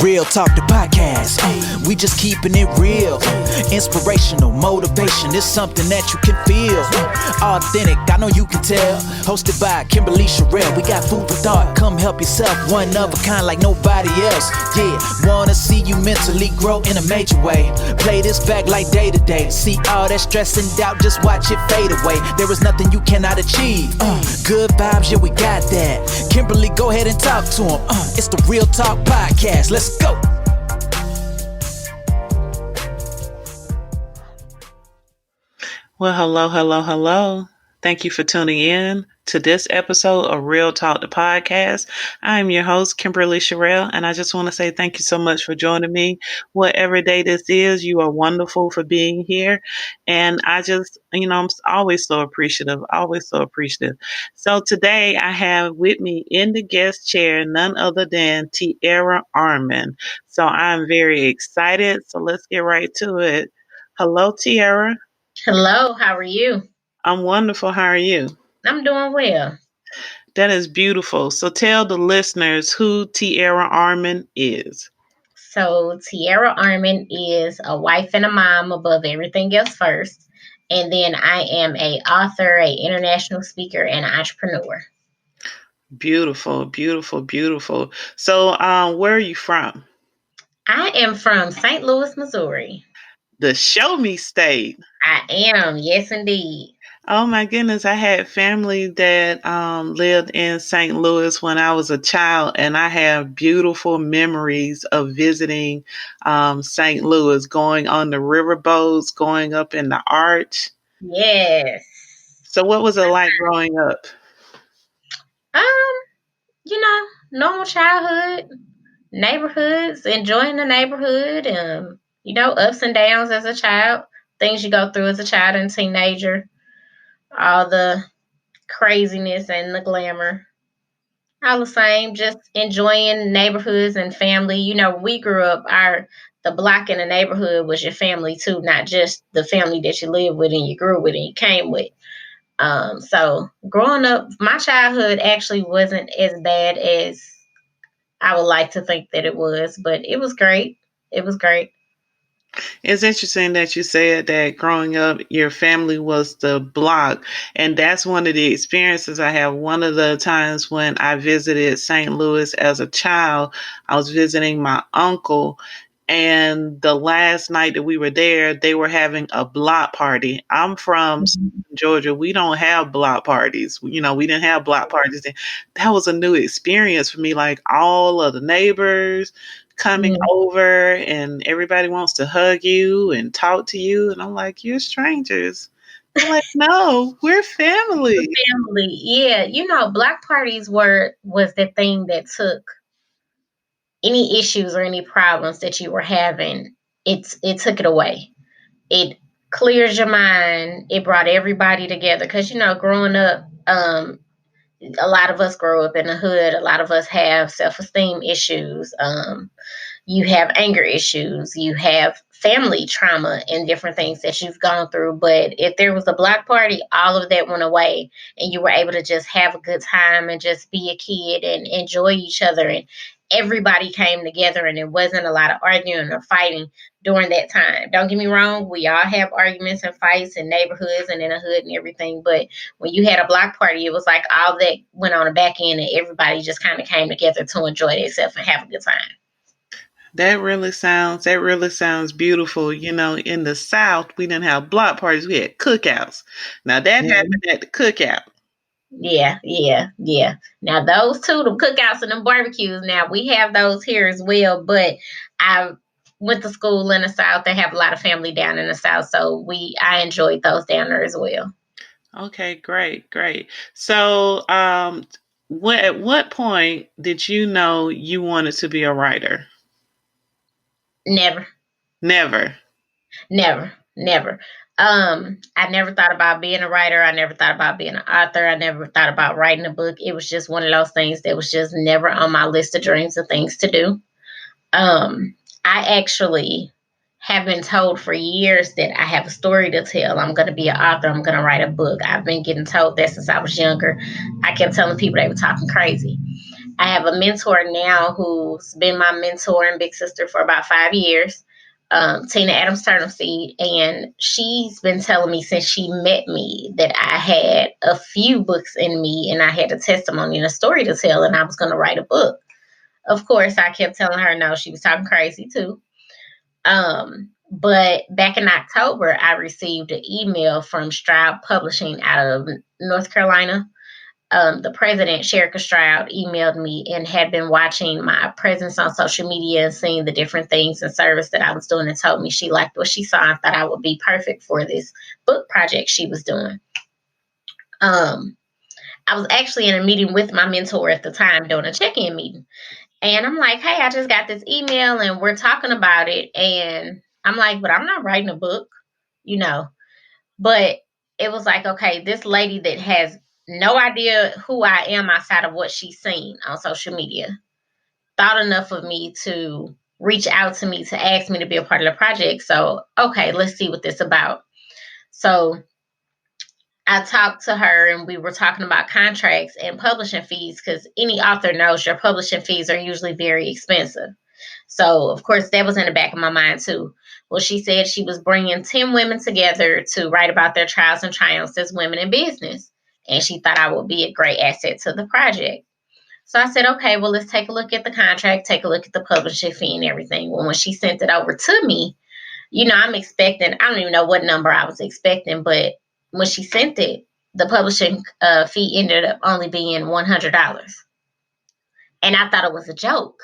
Real Talk the podcast. We just keeping it real. Inspirational, motivation. It's something that you can feel. Authentic, I know you can tell. Hosted by Kimberly Sherrill. We got food for thought. Come help yourself. One of a kind like nobody else. Yeah, wanna see you mentally grow in a major way. Play this back like day to day. See all that stress and doubt, just watch it fade away. There is nothing you cannot achieve. Good vibes, yeah, we got that. Kimberly, go ahead and talk to him. It's the Real Talk podcast. Let's go. Well, hello. Thank you for tuning in to this episode of Real Talk the podcast. I'm your host, Kimberly Sherrill, and I just want to say thank you so much for joining me. Whatever day this is, you are wonderful for being here. And I just, I'm always so appreciative, So today I have with me in the guest chair, none other than TeAra Arman. So I'm very excited. So let's get right to it. Hello, TeAra. Hello, how are you? I'm wonderful. How are you? I'm doing well. That is beautiful. So tell the listeners who TeAra Arman is. So TeAra Arman is a wife and a mom above everything else first. And then I am a author, a international speaker, and an entrepreneur. Beautiful. So where are you from? I am from St. Louis, Missouri. The show me state. I am, yes indeed. Oh my goodness, I had family that lived in St. Louis when I was a child, and I have beautiful memories of visiting St. Louis, going on the riverboats, going up in the arch. Yes. So what was it like growing up? Normal childhood, neighborhoods, enjoying the neighborhood, ups and downs as a child, things you go through as a child and teenager. All the craziness and the glamour. All the same, just enjoying neighborhoods and family. We grew up, the block in the neighborhood was your family too, not just the family that you lived with and you grew with and you came with. So growing up, my childhood actually wasn't as bad as I would like to think that it was, but it was great. It's interesting that you said that growing up, your family was the block. And that's one of the experiences I have. One of the times when I visited St. Louis as a child, I was visiting my uncle. And the last night that we were there, they were having a block party. I'm from Georgia. We don't have block parties. We didn't have block parties. That was a new experience for me. Like all of the neighbors coming over and everybody wants to hug you and talk to you. And I'm like, you're strangers. I'm like, no, we're family. Family. Yeah. Block parties was the thing that took any issues or any problems that you were having. It took it away. It clears your mind. It brought everybody together. Because, growing up, a lot of us grow up in the hood. A lot of us have self-esteem issues. You have anger issues, you have family trauma and different things that you've gone through. But if there was a block party, all of that went away and you were able to just have a good time and just be a kid and enjoy each other. And everybody came together and there wasn't a lot of arguing or fighting during that time. Don't get me wrong. We all have arguments and fights in neighborhoods and in the hood and everything. But when you had a block party, it was like all that went on the back end and everybody just kind of came together to enjoy themselves and have a good time. That really sounds beautiful. In the South, we didn't have block parties. We had cookouts. Now that happened at the cookout. Yeah. Now those two, the cookouts and the barbecues, now we have those here as well. But I went to school in the South. They have a lot of family down in the South. So I enjoyed those down there as well. Okay, great. So at what point did you know you wanted to be a writer? Never. I never thought about being a writer. I never thought about being an author. I never thought about writing a book. It was just one of those things that was just never on my list of dreams and things to do. I actually have been told for years that I have a story to tell. I'm going to be an author. I'm going to write a book. I've been getting told that since I was younger. I kept telling people they were talking crazy. I have a mentor now who's been my mentor and big sister for about 5 years, Tina Adams Turnipseed, and she's been telling me since she met me that I had a few books in me and I had a testimony and a story to tell, and I was going to write a book. Of course, I kept telling her no. She was talking crazy too. But back in October, I received an email from Stroud Publishing out of North Carolina. The president, Sherika Stroud, emailed me and had been watching my presence on social media and seeing the different things and service that I was doing, and told me she liked what she saw and thought I would be perfect for this book project she was doing. I was actually in a meeting with my mentor at the time, doing a check-in meeting. And I'm like, hey, I just got this email and we're talking about it. And I'm like, but I'm not writing a book, you know. But it was like, okay, this lady that has no idea who I am outside of what she's seen on social media thought enough of me to reach out to me to ask me to be a part of the project. So, okay, let's see what this is about. So I talked to her and we were talking about contracts and publishing fees, because any author knows your publishing fees are usually very expensive. So, of course, that was in the back of my mind too. Well, she said she was bringing 10 women together to write about their trials and triumphs as women in business. And she thought I would be a great asset to the project. So I said, okay, well, let's take a look at the contract, take a look at the publishing fee and everything. Well, when she sent it over to me, I'm expecting, I don't even know what number I was expecting, but when she sent it, the publishing fee ended up only being $100. And I thought it was a joke.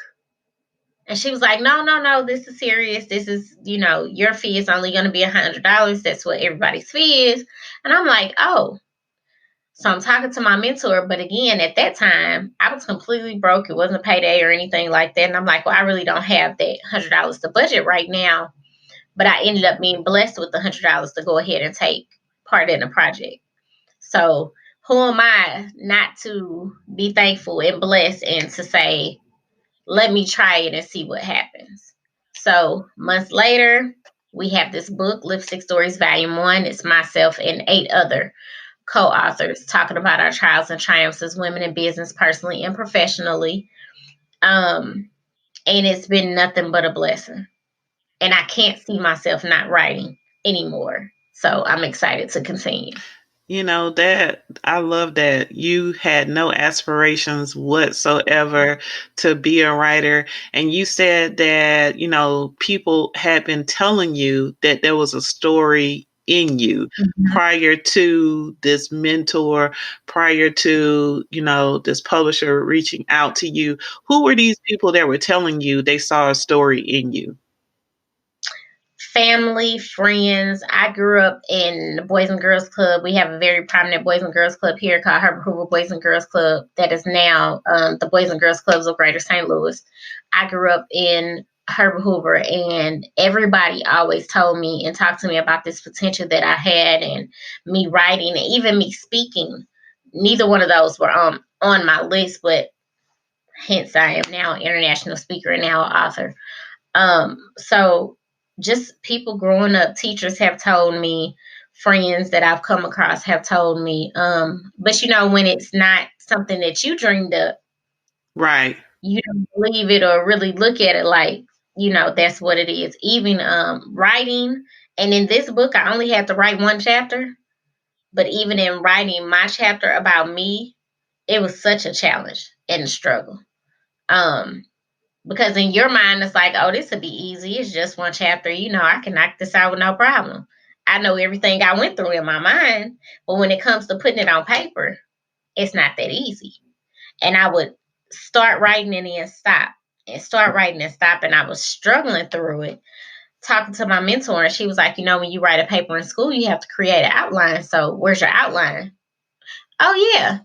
And she was like, no, no, no, this is serious. This is, your fee is only going to be $100. That's what everybody's fee is. And I'm like, oh. So I'm talking to my mentor. But again, at that time, I was completely broke. It wasn't a payday or anything like that. And I'm like, well, I really don't have that $100 to budget right now. But I ended up being blessed with the $100 to go ahead and take part in the project. So who am I not to be thankful and blessed and to say, let me try it and see what happens. So months later, we have this book, Lipstick Stories Volume 1. It's myself and 8 other co-authors talking about our trials and triumphs as women in business, personally and professionally. And it's been nothing but a blessing. And I can't see myself not writing anymore. So I'm excited to continue. That I love that you had no aspirations whatsoever to be a writer. And you said that, people had been telling you that there was a story in you prior to this mentor, prior to, this publisher reaching out to you. Who were these people that were telling you they saw a story in you? Family, friends. I grew up in the Boys and Girls Club. We have a very prominent Boys and Girls Club here called Herbert Hoover Boys and Girls Club that is now the Boys and Girls Clubs of Greater St. Louis. I grew up in Herbert Hoover, and everybody always told me and talked to me about this potential that I had, and me writing and even me speaking. Neither one of those were on my list, but hence I am now an international speaker and now an author. So just people growing up, teachers have told me, friends that I've come across have told me. But when it's not something that you dreamed up, right, you don't believe it or really look at it like, that's what it is. Even writing, and in this book, I only had to write one chapter. But even in writing my chapter about me, it was such a challenge and a struggle. Because in your mind, it's like, oh, this would be easy. It's just one chapter. I can knock this out with no problem. I know everything I went through in my mind. But when it comes to putting it on paper, it's not that easy. And I would start writing and then stop. And start writing and stop. And I was struggling through it. Talking to my mentor, and she was like, when you write a paper in school, you have to create an outline. So where's your outline? Oh, yeah.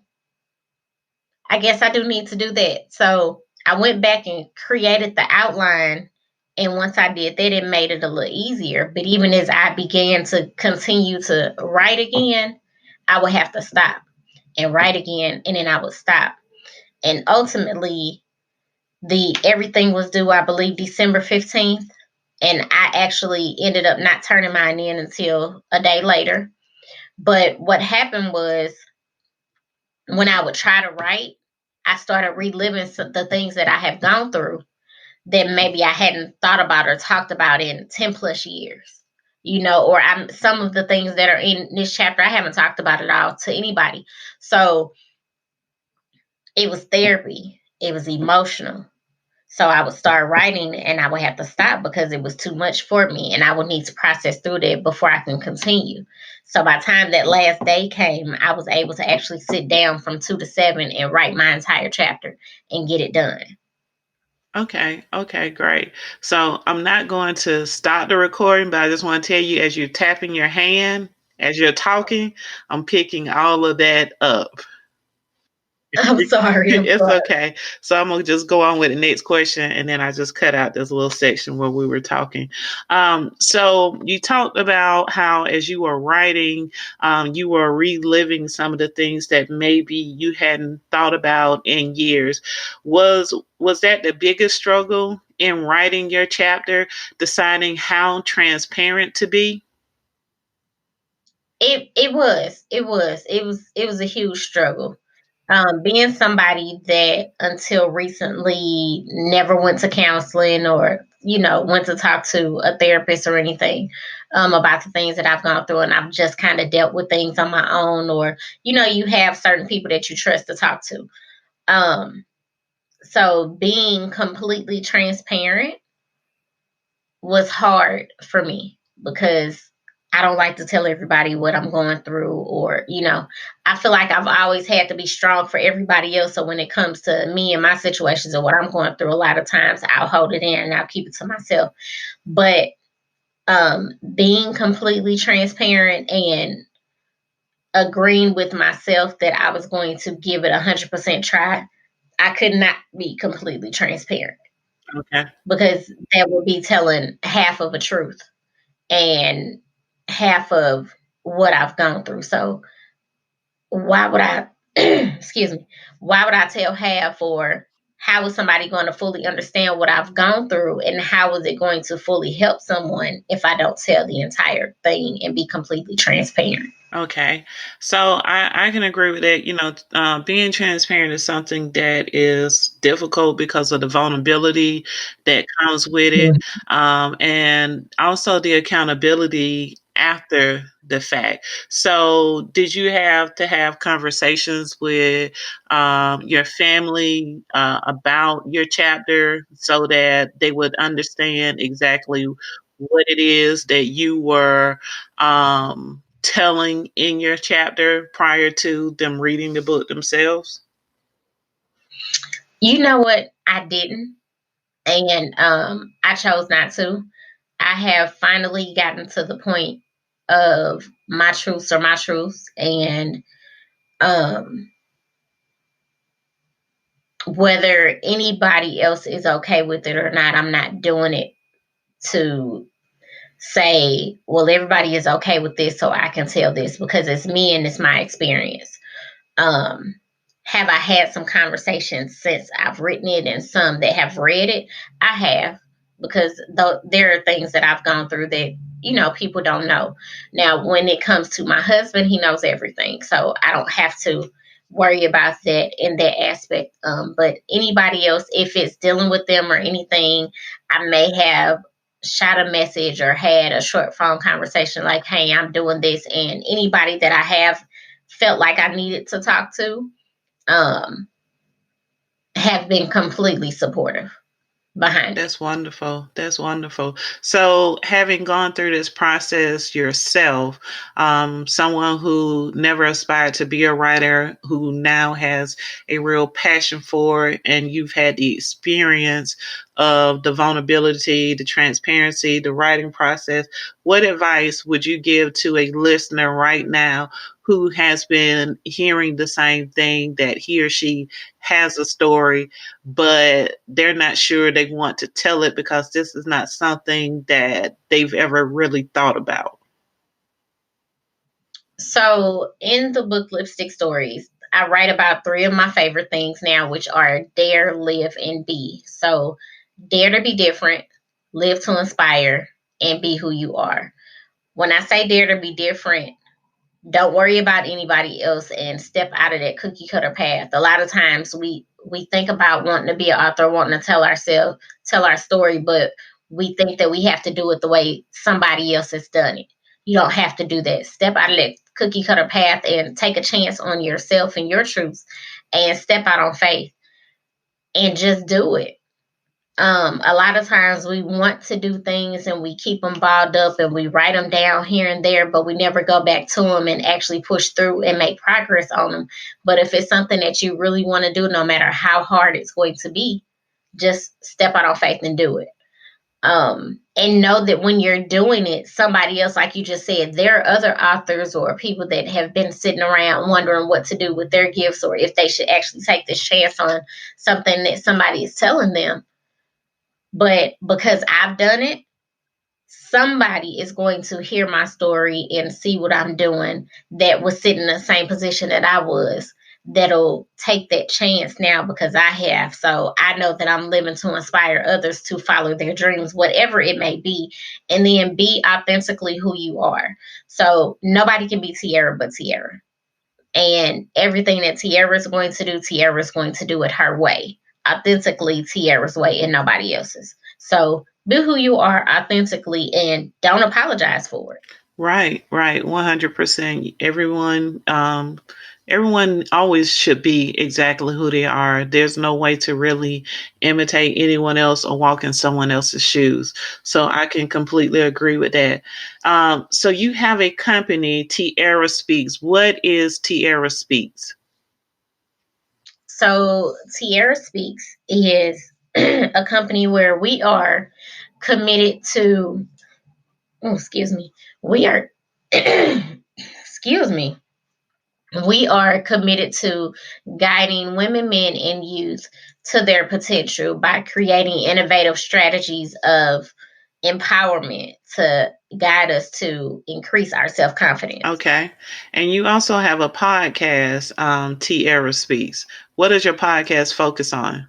I guess I do need to do that. So I went back and created the outline. And once I did that, it made it a little easier. But even as I began to continue to write again, I would have to stop and write again. And then I would stop. And ultimately, everything was due, I believe, December 15th. And I actually ended up not turning mine in until a day later. But what happened was, when I would try to write, I started reliving the things that I have gone through that maybe I hadn't thought about or talked about in 10 plus years. Or some of the things that are in this chapter, I haven't talked about it all to anybody. So it was therapy. It was emotional. So I would start writing and I would have to stop because it was too much for me and I would need to process through that before I can continue. So by the time that last day came, I was able to actually sit down from 2 to 7 and write my entire chapter and get it done. Okay, great. So I'm not going to stop the recording, but I just want to tell you as you're tapping your hand, as you're talking, I'm picking all of that up. I'm sorry. It's okay. So I'm gonna just go on with the next question, and then I just cut out this little section where we were talking. So you talked about how, as you were writing, you were reliving some of the things that maybe you hadn't thought about in years. Was that the biggest struggle in writing your chapter, deciding how transparent to be? It was a huge struggle. Being somebody that until recently never went to counseling or went to talk to a therapist or anything about the things that I've gone through, and I've just kind of dealt with things on my own, or you have certain people that you trust to talk to. So being completely transparent was hard for me because I don't like to tell everybody what I'm going through, or I feel like I've always had to be strong for everybody else. So when it comes to me and my situations and what I'm going through, a lot of times I'll hold it in and I'll keep it to myself. But being completely transparent and agreeing with myself that I was going to give it 100% try, I could not be completely transparent Okay. because that would be telling half of a truth and half of what I've gone through. So why would I excuse me, why would I tell half, or how is somebody going to fully understand what I've gone through, and how is it going to fully help someone if I don't tell the entire thing and be completely transparent? Okay. So I can agree with that. Being transparent is something that is difficult because of the vulnerability that comes with it. And also the accountability after the fact. So did you have to have conversations with your family about your chapter so that they would understand exactly what it is that you were telling in your chapter prior to them reading the book themselves? You know what? I didn't. And I chose not to. I have finally gotten to the point of my truths are my truths. And um, whether anybody else is okay with it or not, I'm not doing it to say, well, everybody is okay with this, so I can tell this, because it's me and it's my experience. Um, have I had some conversations since I've written it, and some that have read it? I have, because there are things that I've gone through that people don't know. Now, when it comes to my husband, he knows everything, so I don't have to worry about that in that aspect. But anybody else, if it's dealing with them or anything, I may have shot a message or had a short phone conversation like, hey, I'm doing this. And anybody that I have felt like I needed to talk to um, have been completely supportive behind it. That's wonderful. That's wonderful. So, having gone through this process yourself, someone who never aspired to be a writer, who now has a real passion for it, and you've had the experience of the vulnerability, the transparency, the writing process, what advice would you give to a listener right now who has been hearing the same thing, that he or she has a story, but they're not sure they want to tell it because this is not something that they've ever really thought about? So, in the book Lipstick Stories, I write about three of my favorite things now, which are dare, live, and be. So, dare to be different, live to inspire, and be who you are. When I say dare to be different, don't worry about anybody else and step out of that cookie cutter path. A lot of times we think about wanting to be an author, wanting to tell our story, but we think that we have to do it the way somebody else has done it. You don't have to do that. Step out of that cookie cutter path and take a chance on yourself and your truths, and step out on faith and just do it. A lot of times we want to do things and we keep them balled up and we write them down here and there, but we never go back to them and actually push through and make progress on them. But if it's something that you really want to do, no matter how hard it's going to be, just step out on faith and do it. And know that when you're doing it, somebody else, like you just said, there are other authors or people that have been sitting around wondering what to do with their gifts, or if they should actually take this chance on something that somebody is telling them. But because I've done it, somebody is going to hear my story and see what I'm doing that was sitting in the same position that I was, that'll take that chance now because I have. So I know that I'm living to inspire others to follow their dreams, whatever it may be, and then be authentically who you are. So nobody can be TeAra but TeAra. And everything that TeAra is going to do, TeAra is going to do it her way, authentically TeAra's way and nobody else's. So be who you are authentically and don't apologize for it. Right, 100%. Everyone always should be exactly who they are. There's no way to really imitate anyone else or walk in someone else's shoes. So I can completely agree with that. So you have a company, TeAra Speaks. What is TeAra Speaks? So TeAra Speaks is a company where we are committed to, we are, excuse me, we are committed to guiding women, men, and youth to their potential by creating innovative strategies of empowerment to guide us to increase our self-confidence. Okay. And you also have a podcast, TeAra Speaks. What does your podcast focus on?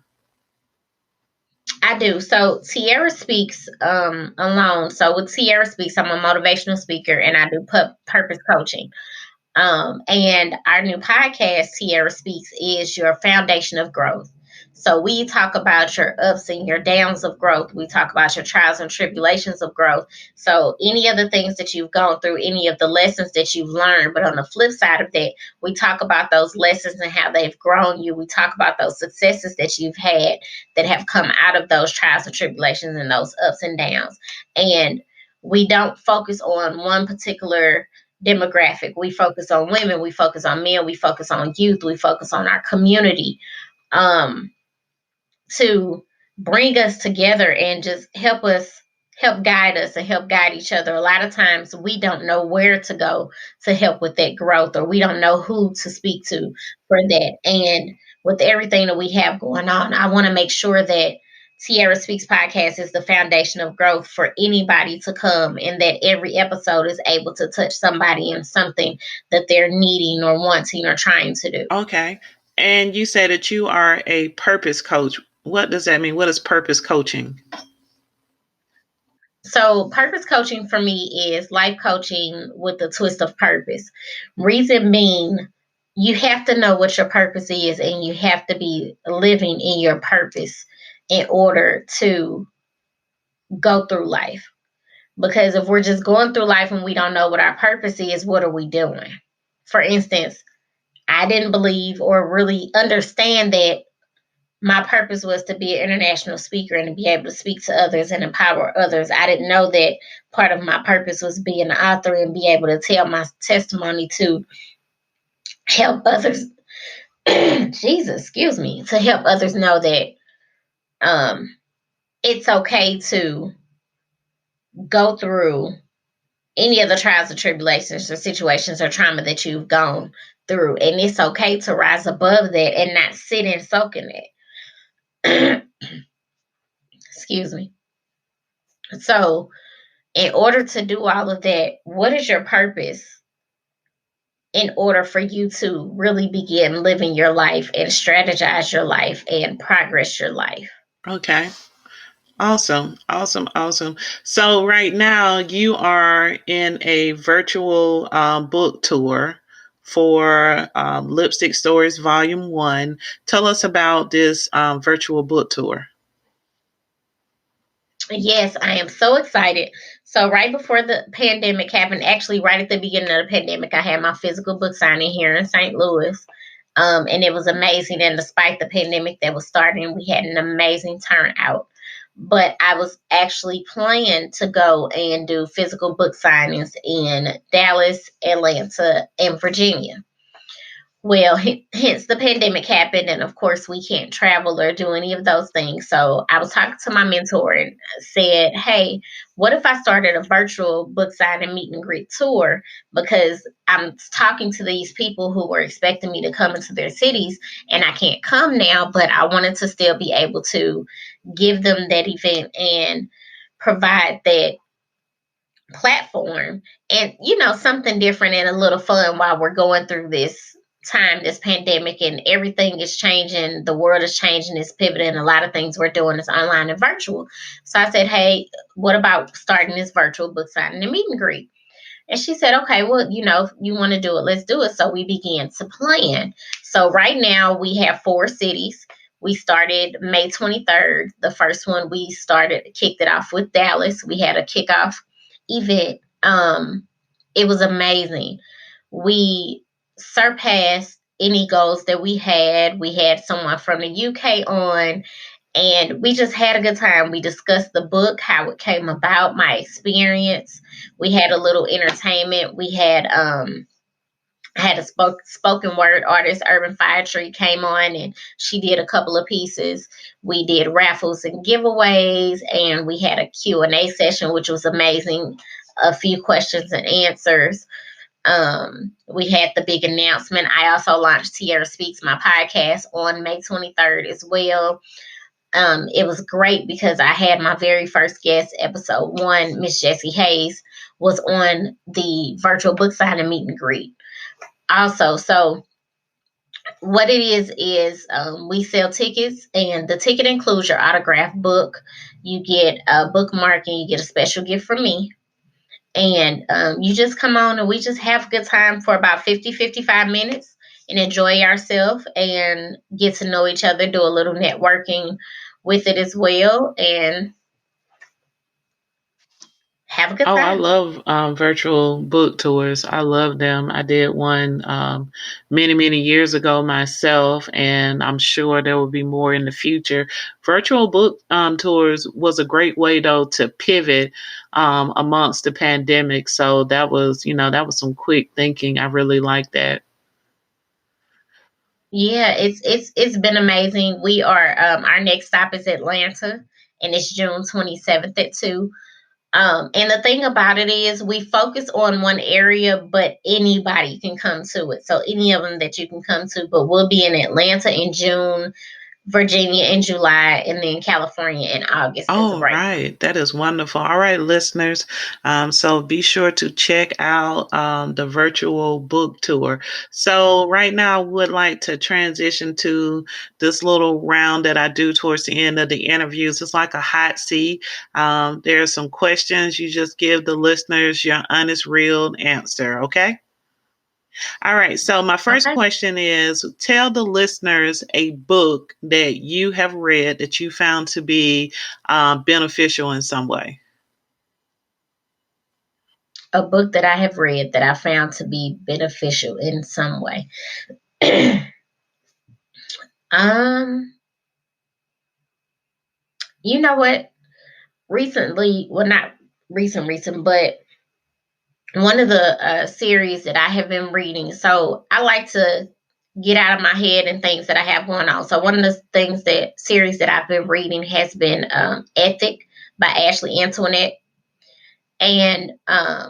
I do. So TeAra Speaks alone. So with TeAra Speaks, I'm a motivational speaker and I do purpose coaching. And our new podcast, TeAra Speaks, is your foundation of growth. So we talk about your ups and your downs of growth. We talk about your trials and tribulations of growth. So any of the things that you've gone through, any of the lessons that you've learned, but on the flip side of that, we talk about those lessons and how they've grown you. We talk about those successes that you've had that have come out of those trials and tribulations and those ups and downs. And we don't focus on one particular demographic. We focus on women, we focus on men, we focus on youth, we focus on our community, to bring us together and just help guide us and help guide each other. A lot of times we don't know where to go to help with that growth, or we don't know who to speak to for that. And with everything that we have going on, I want to make sure that TeAra Speaks podcast is the foundation of growth for anybody to come, and that every episode is able to touch somebody in something that they're needing or wanting or trying to do. Okay. And you said that you are a purpose coach. What does that mean? What is purpose coaching? So purpose coaching for me is life coaching with a twist of purpose. Reason being, you have to know what your purpose is and you have to be living in your purpose in order to go through life. Because if we're just going through life and we don't know what our purpose is, what are we doing? For instance, I didn't believe or really understand that my purpose was to be an international speaker and to be able to speak to others and empower others. I didn't know that part of my purpose was being an author and be able to tell my testimony to help others. To help others know that it's okay to go through any of the trials or tribulations or situations or trauma that you've gone through. And it's okay to rise above that and not sit and soak in it. Excuse me. So, in order to do all of that, what is your purpose in order for you to really begin living your life and strategize your life and progress your life? Okay. Awesome. So right now you are in a virtual book tour for Lipstick Stories Volume 1. Tell us about this virtual book tour. Yes, I am so excited. So right before the pandemic happened, actually right at the beginning of the pandemic, I had my physical book signing here in St. Louis. And it was amazing. And despite the pandemic that was starting, we had an amazing turnout. But I was actually planning to go and do physical book signings in Dallas, Atlanta, and Virginia. Well, hence the pandemic happened, and of course, we can't travel or do any of those things. So, I was talking to my mentor and said, "Hey, what if I started a virtual book signing meet and greet tour? Because I'm talking to these people who were expecting me to come into their cities, and I can't come now, but I wanted to still be able to give them that event and provide that platform and something different and a little fun while we're going through this time, this pandemic, and everything is changing, the world is changing, it's pivoting, a lot of things we're doing is online and virtual. So I said, hey, what about starting this virtual book signing and meet and greet? And she said, okay, well, you want to do it, let's do it. So we began to plan. So right now we have 4 cities. We started May 23rd. The first one kicked it off with Dallas. We had a kickoff event. It was amazing. We surpassed any goals that we had. We had someone from the UK on, and we just had a good time. We discussed the book, how it came about, my experience. We had a little entertainment. We had had a spoken word artist, Urban Fire Tree, came on and she did a couple of pieces. We did raffles and giveaways, and we had a Q&A session, which was amazing. A few questions and answers. We had the big announcement. I also launched TeAra Speaks, my podcast, on May 23rd as well. It was great because I had my very first guest, episode 1, Miss Jessie Hayes, was on the virtual book signing meet and greet. Also, so what it is we sell tickets, and the ticket includes your autographed book. You get a bookmark, and you get a special gift from me. And you just come on, and we just have a good time for about 55 minutes and enjoy ourselves and get to know each other, do a little networking with it as well, and have a good Oh, I time. love virtual book tours. I love them. I did one many, many years ago myself, and I'm sure there will be more in the future. Virtual book tours was a great way, though, to pivot amongst the pandemic. So that was some quick thinking. I really like that. Yeah, it's been amazing. We are our next stop is Atlanta, and it's June 27th at 2. And the thing about it is we focus on one area, but anybody can come to it. So any of them that you can come to, but we'll be in Atlanta in June, Virginia in July, and then California in August as of All right right, that is wonderful. All right, listeners. So be sure to check out the virtual book tour. So right now, I would like to transition to this little round that I do towards the end of the interviews. It's like a hot seat. There are some questions. You just give the listeners your honest, real answer. Okay. All right. So my now. first Okay. question is tell the listeners a book that you have read that you found to be beneficial in some way. A book that I have read that I found to be beneficial in some way. um, you know what? Recently, well, not recent, but one of the series that I have been reading. So I like to get out of my head and things that I have going on. So one of the series that I've been reading has been Ethic by Ashley Antoinette. And I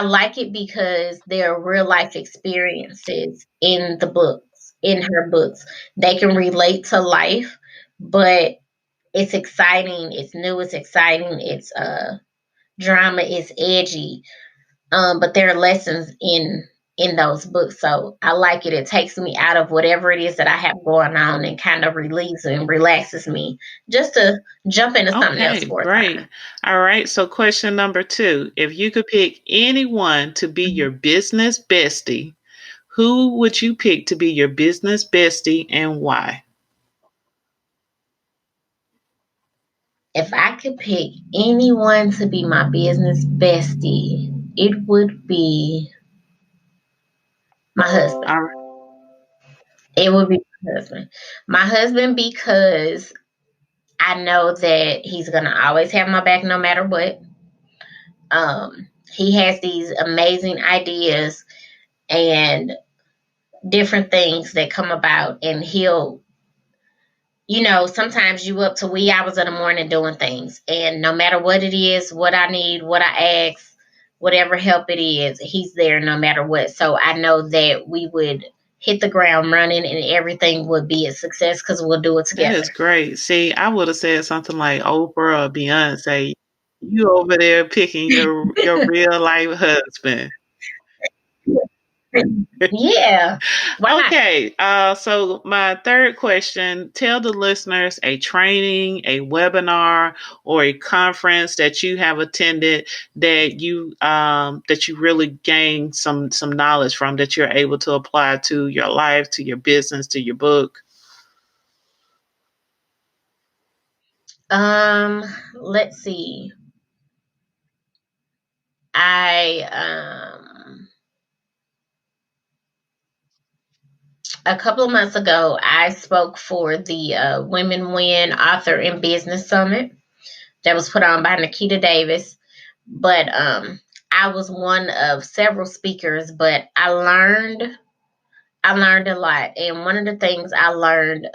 like it because there are real life experiences in the books, in her books. They can relate to life, but it's exciting, it's new, it's exciting, it's drama, it's edgy. But there are lessons in those books. So I like it. It takes me out of whatever it is that I have going on and kind of relieves and relaxes me just to jump into something else Okay, for a great. time. All right. So, question number two, if you could pick anyone to be your business bestie, who would you pick to be your business bestie and why? If I could pick anyone to be my business bestie, it would be my husband. All right. It would be my husband. My husband, because I know that he's gonna always have my back no matter what. He has these amazing ideas and different things that come about, and he'll, sometimes you up to wee hours of the morning doing things, and no matter what it is, what I need, what I ask, whatever help it is, he's there no matter what. So I know that we would hit the ground running and everything would be a success because we'll do it That together. is great. See, I would have said something like Oprah or Beyonce. You over there picking your real life husband. Yeah, why not? Okay, so my third question, tell the listeners a training, a webinar, or a conference that you have attended that you really gained some knowledge from that you're able to apply to your life, to your business, to your book. Um, let's see. I A couple of months ago, I spoke for the Women Win Author and Business Summit that was put on by Nikita Davis. But I was one of several speakers, but I learned a lot. And one of the things I learned,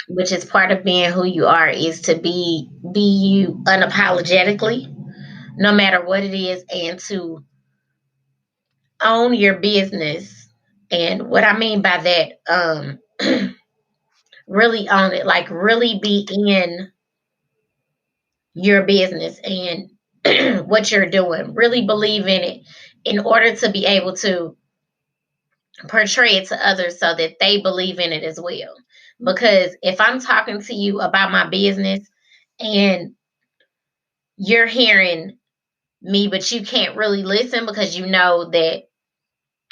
which is part of being who you are, is to be you unapologetically, no matter what it is, and to own your business. And what I mean by that, really own it, like really be in your business and what you're doing, really believe in it in order to be able to portray it to others so that they believe in it as well. Because if I'm talking to you about my business and you're hearing me, but you can't really listen because you know that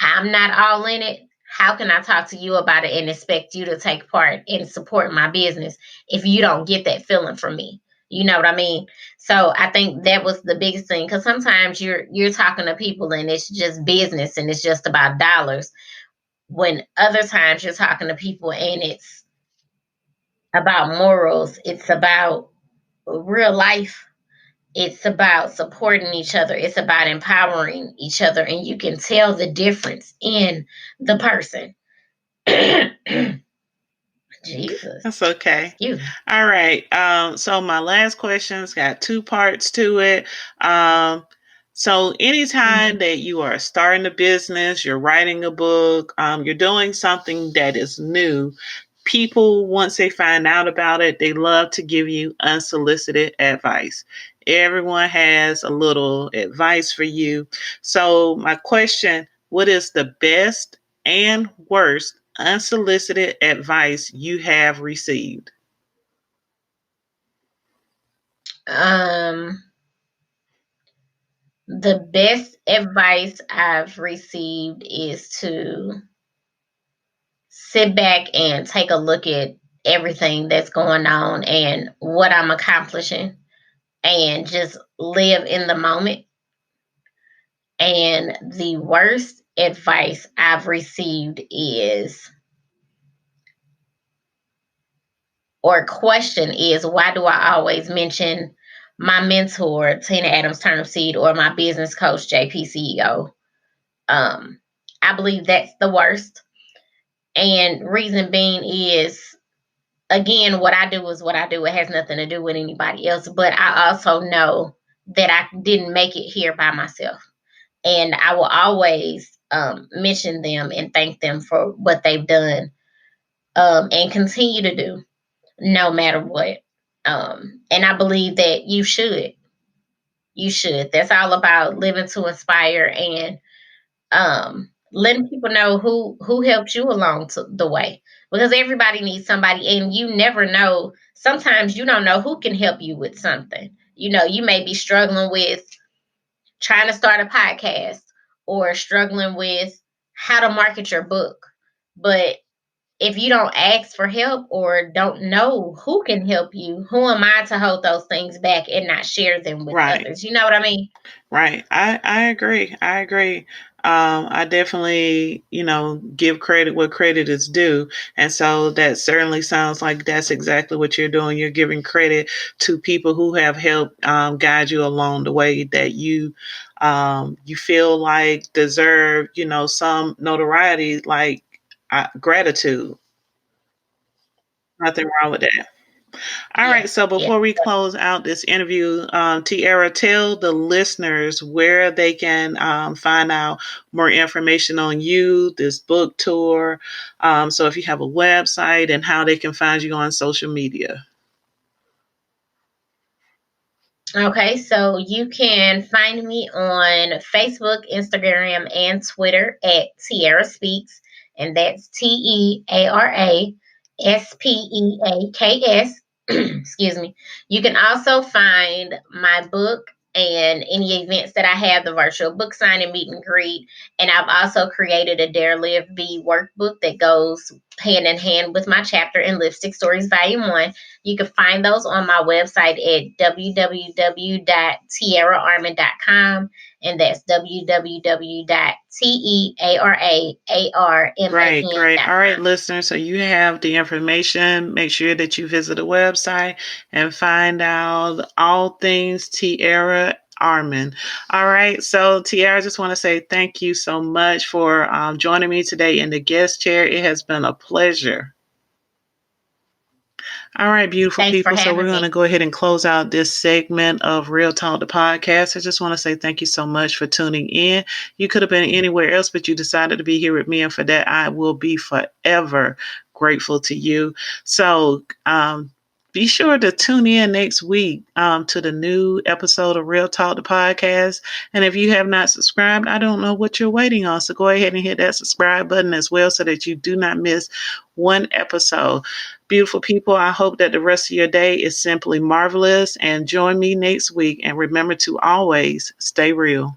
I'm not all in it, how can I talk to you about it and expect you to take part and support my business if you don't get that feeling from me? You know what I mean? So I think that was the biggest thing, because sometimes you're talking to people and it's just business and it's just about dollars, when other times you're talking to people and it's about morals, it's about real life, it's about supporting each other, it's about empowering each other, and you can tell the difference in the person. Jesus, That's okay. excuse me. All right. So my last question's got two parts to it. Um, so anytime Mhm. that you are starting a business, you're writing a book, you're doing something that is new, people, once they find out about it, they love to give you unsolicited advice. Everyone has a little advice for you. So my question, what is the best and worst unsolicited advice you have received? Um, the best advice I've received is to sit back and take a look at everything that's going on and what I'm accomplishing and just live in the moment. And the worst advice I've received is, or question is, why do I always mention my mentor, Tina Adams Turnipseed, or my business coach, JP CEO? I believe that's the worst. And reason being is, again, what I do is what I do. It has nothing to do with anybody else. But I also know that I didn't make it here by myself. And I will always mention them and thank them for what they've done, and continue to do no matter what. And I believe that you should. You should. That's all about living to inspire and letting people know who helped you along the way, because everybody needs somebody, and you never know. Sometimes you don't know who can help you with something. You may be struggling with trying to start a podcast, or struggling with how to market your book, but if you don't ask for help or don't know who can help you, who am I to hold those things back and not share them with Right. others? You know what I mean? Right. I agree. I agree. I definitely, give credit where credit is due. And so that certainly sounds like that's exactly what you're doing. You're giving credit to people who have helped guide you along the way that you feel like deserve, some notoriety, like gratitude. Nothing wrong with that. All Yeah. right. So Yeah. before we close out this interview, TeAra, tell the listeners where they can find out more information on you, this book tour. So if you have a website, and how they can find you on social media. Okay, so you can find me on Facebook, Instagram, and Twitter at TeAra Speaks, and that's TeARaSpeaks. Excuse me. You can also find my book and any events that I have, the virtual book signing, meet and greet. And I've also created a Dare Live Be workbook that goes hand in hand with my chapter in Lipstick Stories Volume 1. You can find those on my website at www.tearaarman.com, and that's Great, great. All right, www.tearaarman.com. listeners. So you have the information. Make sure that you visit the website and find out all things TeAra Arman. All right. So TeAra, I just want to say thank you so much for joining me today in the guest chair. It has been a pleasure. All right, beautiful Thanks for people. So we're having going to me. go ahead and close out this segment of Real Talk, the podcast. I just want to say thank you so much for tuning in. You could have been anywhere else, but you decided to be here with me. And for that, I will be forever grateful to you. So, be sure to tune in next week to the new episode of Real Talk, the podcast. And if you have not subscribed, I don't know what you're waiting on. So go ahead and hit that subscribe button as well, so that you do not miss one episode. Beautiful people, I hope that the rest of your day is simply marvelous. And join me next week. And remember to always stay real.